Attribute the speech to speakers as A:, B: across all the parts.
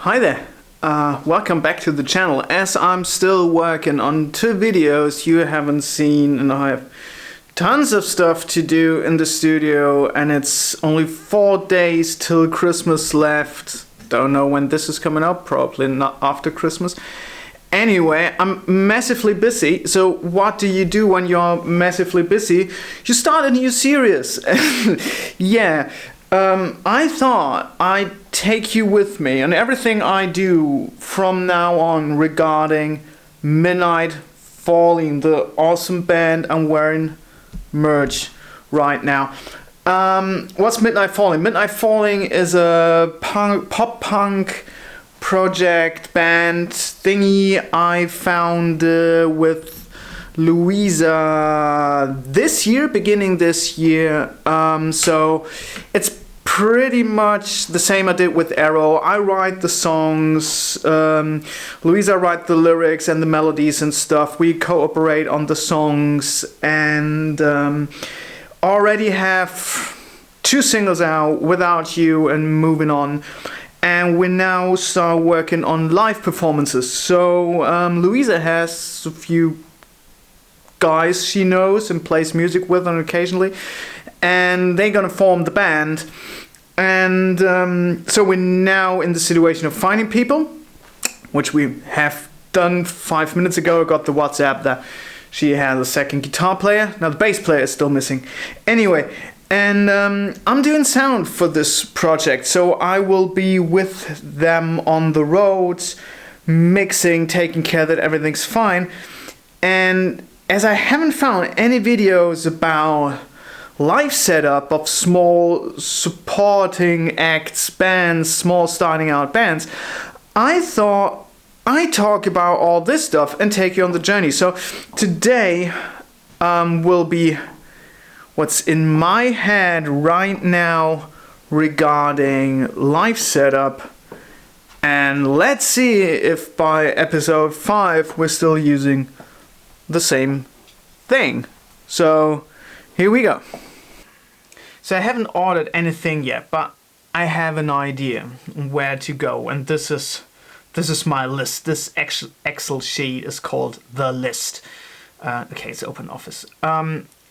A: Hi there, welcome back to the channel. As I'm still working on 2 videos you haven't seen, and I have tons of stuff to do in the studio, and it's only 4 days till Christmas left. Don't know when this is coming up, probably not after Christmas. Anyway, I'm massively busy. So what do you do when you're massively busy? You start a new series. Yeah. I thought I'd take you with me on everything I do from now on regarding Midnight Falling, the awesome band. I'm wearing merch right now. What's Midnight Falling? Midnight Falling is a pop-punk project band thingy I found with Louisa beginning this year. So it's pretty much the same I did with Arrow. I write the songs, Louisa write the lyrics and the melodies and stuff. We cooperate on the songs, and already have 2 singles out, Without You and Moving On. And we now start working on live performances. So Louisa has a few guys she knows and plays music with on occasionally, and they're gonna form the band. And so we're now in the situation of finding people, which we have done 5 minutes ago. I got the WhatsApp that she has a second guitar player. Now the bass player is still missing. Anyway, and I'm doing sound for this project, so I will be with them on the roads, mixing, taking care that everything's fine. And as I haven't found any videos about live setup of small supporting acts, bands, small starting out bands, I thought I'd talk about all this stuff and take you on the journey. So today will be what's in my head right now regarding live setup, and let's see if by episode 5 we're still using the same thing. So here we go. So I haven't ordered anything yet, but I have an idea where to go, and this is my list. This Excel sheet is called The List. Okay, it's OpenOffice.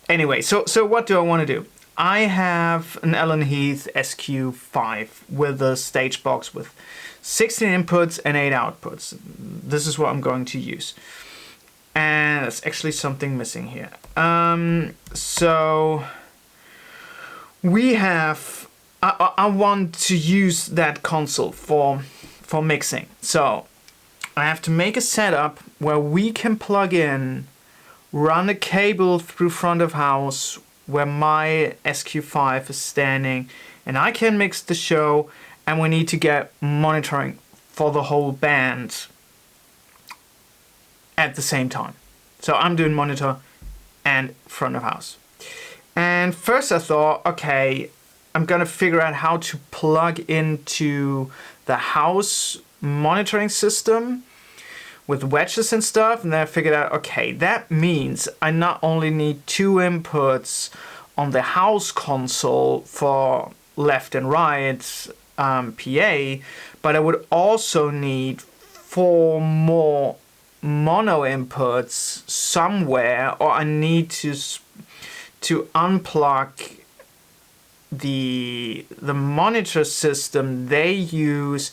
A: Anyway, so what do I want to do? I have an Alan Heath SQ5 with a stage box with 16 inputs and 8 outputs. This is what I'm going to use. And there's actually something missing here. So we have, I want to use that console for mixing. So I have to make a setup where we can plug in, run a cable through front of house where my SQ5 is standing, and I can mix the show, and we need to get monitoring for the whole band at the same time. So I'm doing monitor and front of house. And first I thought, okay, I'm gonna figure out how to plug into the house monitoring system with wedges and stuff, and then I figured out, okay, that means I not only need 2 inputs on the house console for left and right PA, but I would also need 4 more mono inputs somewhere, or I need to unplug the monitor system they use,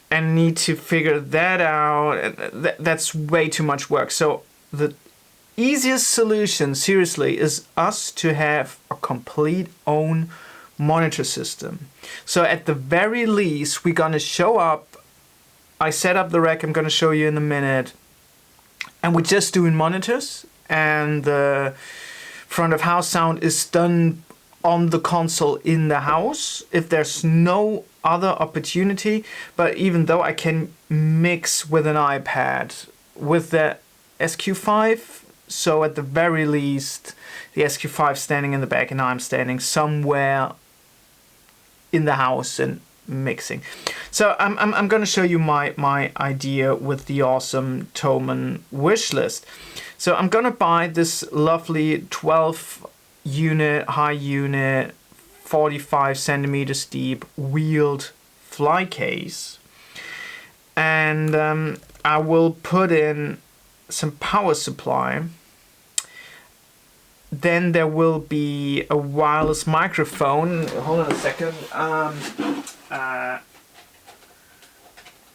A: and need to figure that out. That's way too much work. So the easiest solution, seriously, is us to have a complete own monitor system. So at the very least, we're gonna show up. I set up the rack, I'm gonna show you in a minute, and we're just doing monitors, and the front of house sound is done on the console in the house if there's no other opportunity. But even though I can mix with an iPad with the SQ5, so at the very least the SQ5 standing in the back and I'm standing somewhere in the house and mixing. So I'm gonna show you my idea with the awesome Thomann wish list. So I'm gonna buy this lovely 12 unit, high unit, 45 centimeters deep wheeled fly case and I will put in some power supply. Then there will be a wireless microphone. Hold on a second.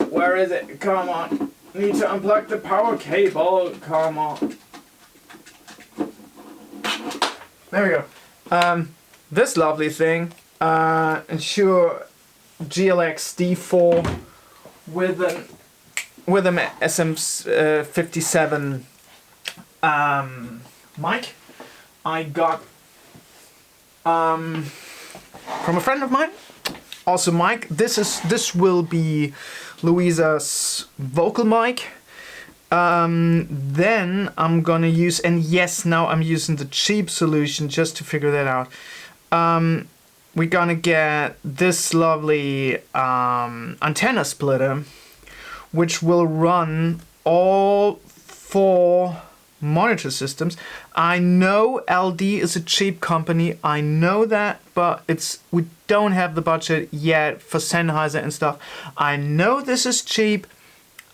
A: Where is it? Come on. Need to unplug the power cable. Come on. There we go. This lovely thing. Ensure GLX D4 with an SM57 mic. I got from a friend of mine. Also mic. This will be Louisa's vocal mic. Then I'm gonna use, and yes, now I'm using the cheap solution just to figure that out. We're gonna get this lovely antenna splitter, which will run all 4 monitor systems. I know LD is a cheap company, I know that, but we don't have the budget yet for Sennheiser and stuff. I know this is cheap,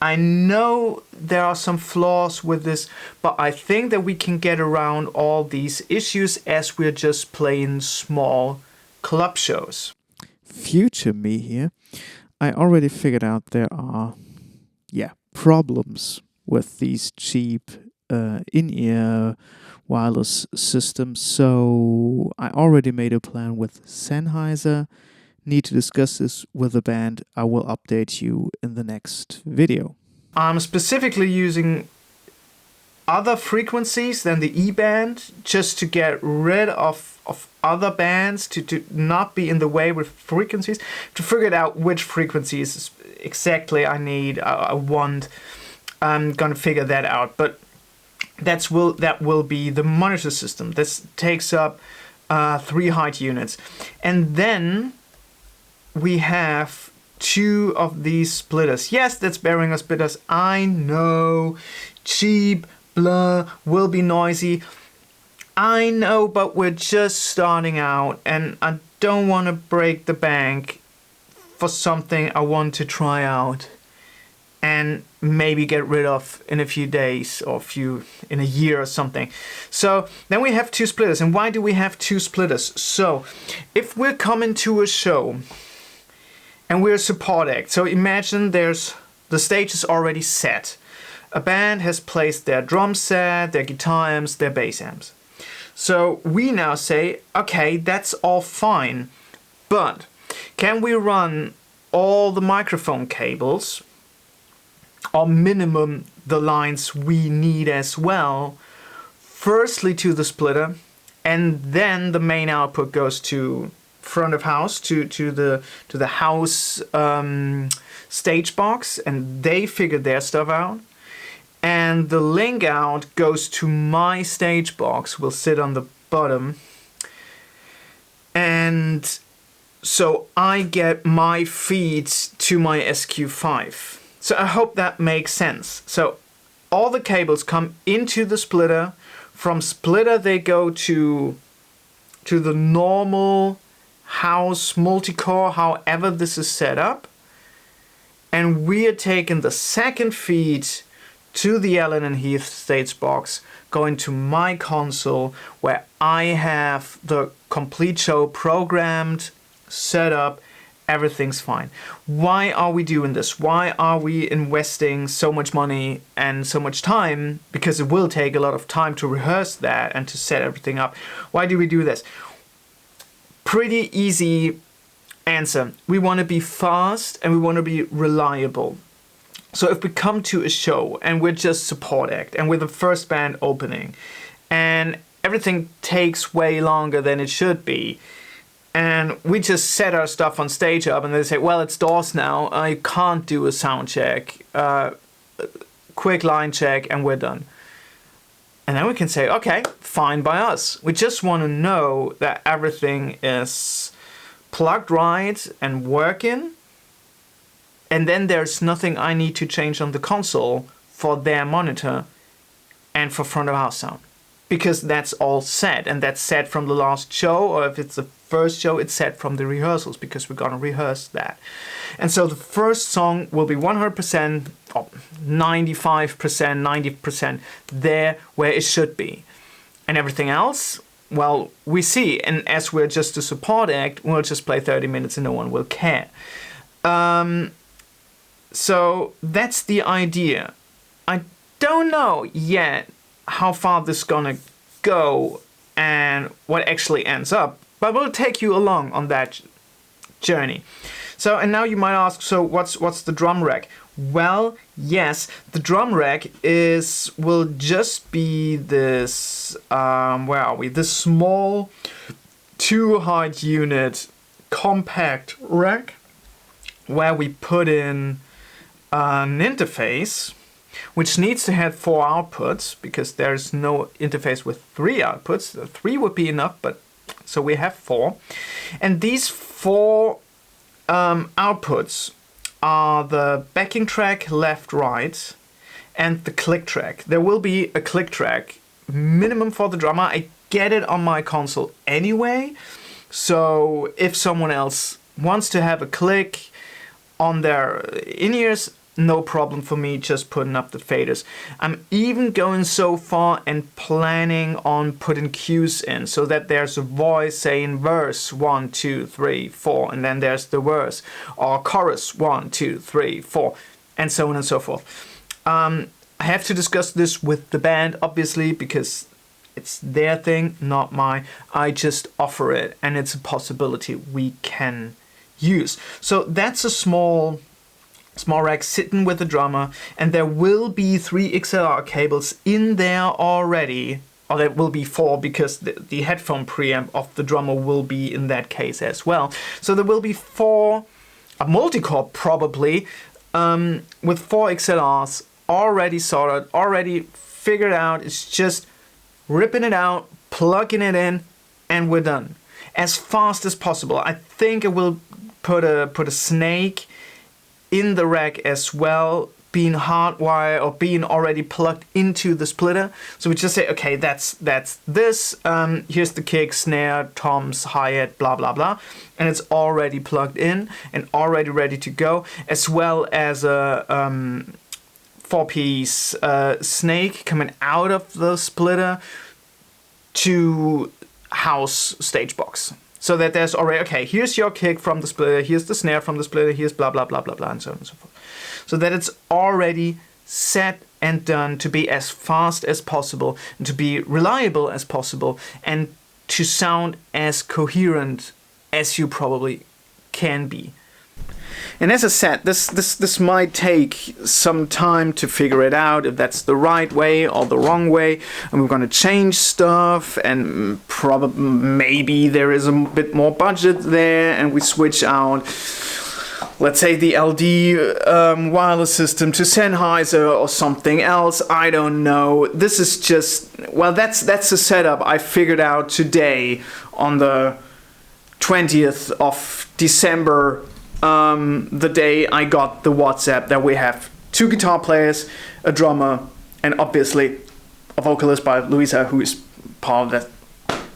A: I know there are some flaws with this, but I think that we can get around all these issues as we're just playing small club shows.
B: Future me here, I already figured out there are problems with these cheap in-ear wireless systems, so I already made a plan with Sennheiser. Need to discuss this with the band. I will update you in the next video.
A: I'm specifically using other frequencies than the E-band just to get rid of other bands, to not be in the way with frequencies, to figure out which frequencies exactly I need, I want. I'm gonna figure that out, but that will be the monitor system. This takes up 3 height units, and then we have 2 of these splitters. Yes, that's Behringer splitters. I know, cheap, blah, will be noisy. I know, but we're just starting out, and I don't want to break the bank for something I want to try out and maybe get rid of in a few days or in a year or something. So then we have 2 splitters. And why do we have 2 splitters? So if we're coming to a show and we're a support act, so imagine the stage is already set. A band has placed their drum set, their guitar amps, their bass amps. So we now say, okay, that's all fine, but can we run all the microphone cables, or minimum the lines we need as well, firstly to the splitter, and then the main output goes to front of house, to the house stage box, and they figure their stuff out. And the link out goes to my stage box, will sit on the bottom. And so I get my feed to my SQ5. So I hope that makes sense. So all the cables come into the splitter. From splitter they go to the normal house multi-core, however this is set up. And we are taking the second feed to the Allen and Heath stage box, going to my console where I have the complete show programmed, set up, everything's fine. Why are we doing this? Why are we investing so much money and so much time? Because it will take a lot of time to rehearse that and to set everything up. Why do we do this? Pretty easy answer. We want to be fast and we want to be reliable. So if we come to a show and we're just support act and we're the first band opening and everything takes way longer than it should be, and we just set our stuff on stage up and they say, well, it's DAWs now, I can't do a sound check, quick line check, and we're done. And then we can say, okay, fine by us. We just want to know that everything is plugged right and working. And then there's nothing I need to change on the console for their monitor and for front of house sound. because that's all set, and that's set from the last show, or if it's the first show, it's set from the rehearsals, because we're gonna rehearse that. And so the first song will be 100%, or 95%, 90% there where it should be. And everything else, well, we see. And as we're just a support act, we'll just play 30 minutes and no one will care. So that's the idea. I don't know yet how far this is gonna go and what actually ends up, but we'll take you along on that journey. So, and now you might ask, so what's the drum rack? Well, yes, the drum rack will just be this, where are we? This small 2-height unit compact rack where we put in an interface which needs to have 4 outputs, because there's no interface with 3 outputs. 3 would be enough, but so we have 4. And these 4 outputs are the backing track left, right, and the click track. There will be a click track minimum for the drummer. I get it on my console anyway, so if someone else wants to have a click on their in-ears, no problem for me just putting up the faders. I'm even going so far and planning on putting cues in, so that there's a voice saying verse 1, 2, 3, 4, and then there's the verse, or chorus 1, 2, 3, 4, and so on and so forth. I have to discuss this with the band, obviously, because it's their thing, not mine. I just offer it, and it's a possibility we can use. So that's a small rack sitting with the drummer, and there will be 3 XLR cables in there already, or there will be 4, because the headphone preamp of the drummer will be in that case as well. So there will be 4, a multi-core probably, with 4 XLRs already sorted, already figured out. It's just ripping it out, plugging it in, and we're done. As fast as possible. I think I will put a snake in the rack as well, being hardwired or being already plugged into the splitter. So we just say, okay, that's this. Here's the kick, snare, toms, hi-hat, blah blah blah, and it's already plugged in and already ready to go, as well as a 4-piece snake coming out of the splitter to house stage box. So that there's already, okay, here's your kick from the splitter, here's the snare from the splitter, here's blah, blah, blah, blah, blah, and so on and so forth. So that it's already set and done to be as fast as possible, and to be reliable as possible, and to sound as coherent as you probably can be. And as I said, this might take some time to figure it out, if that's the right way or the wrong way, and we're going to change stuff, and probably maybe there is a bit more budget there, and we switch out, let's say, the LD wireless system to Sennheiser or something else. I don't know. This is just, well, that's the setup I figured out today on the 20th of December. The day I got the WhatsApp that we have 2 guitar players, a drummer, and obviously a vocalist by Louisa, who is part of that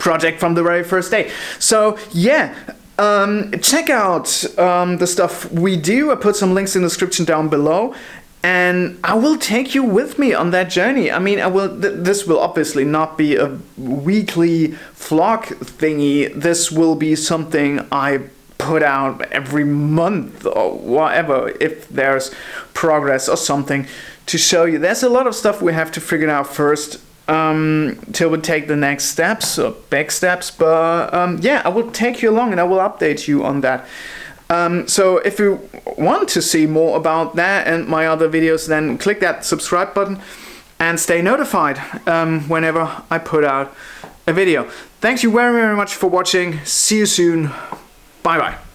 A: project from the very first day. So yeah, check out the stuff we do. I put some links in the description down below, and I will take you with me on that journey. I mean, I will. This will obviously not be a weekly vlog thingy. This will be something I put out every month or whatever, if there's progress or something to show you. There's a lot of stuff we have to figure out first till we take the next steps or back steps, but yeah, I will take you along and I will update you on that. So if you want to see more about that and my other videos, then click that subscribe button and stay notified whenever I put out a video. Thank you very, very much for watching. See you soon. Bye bye.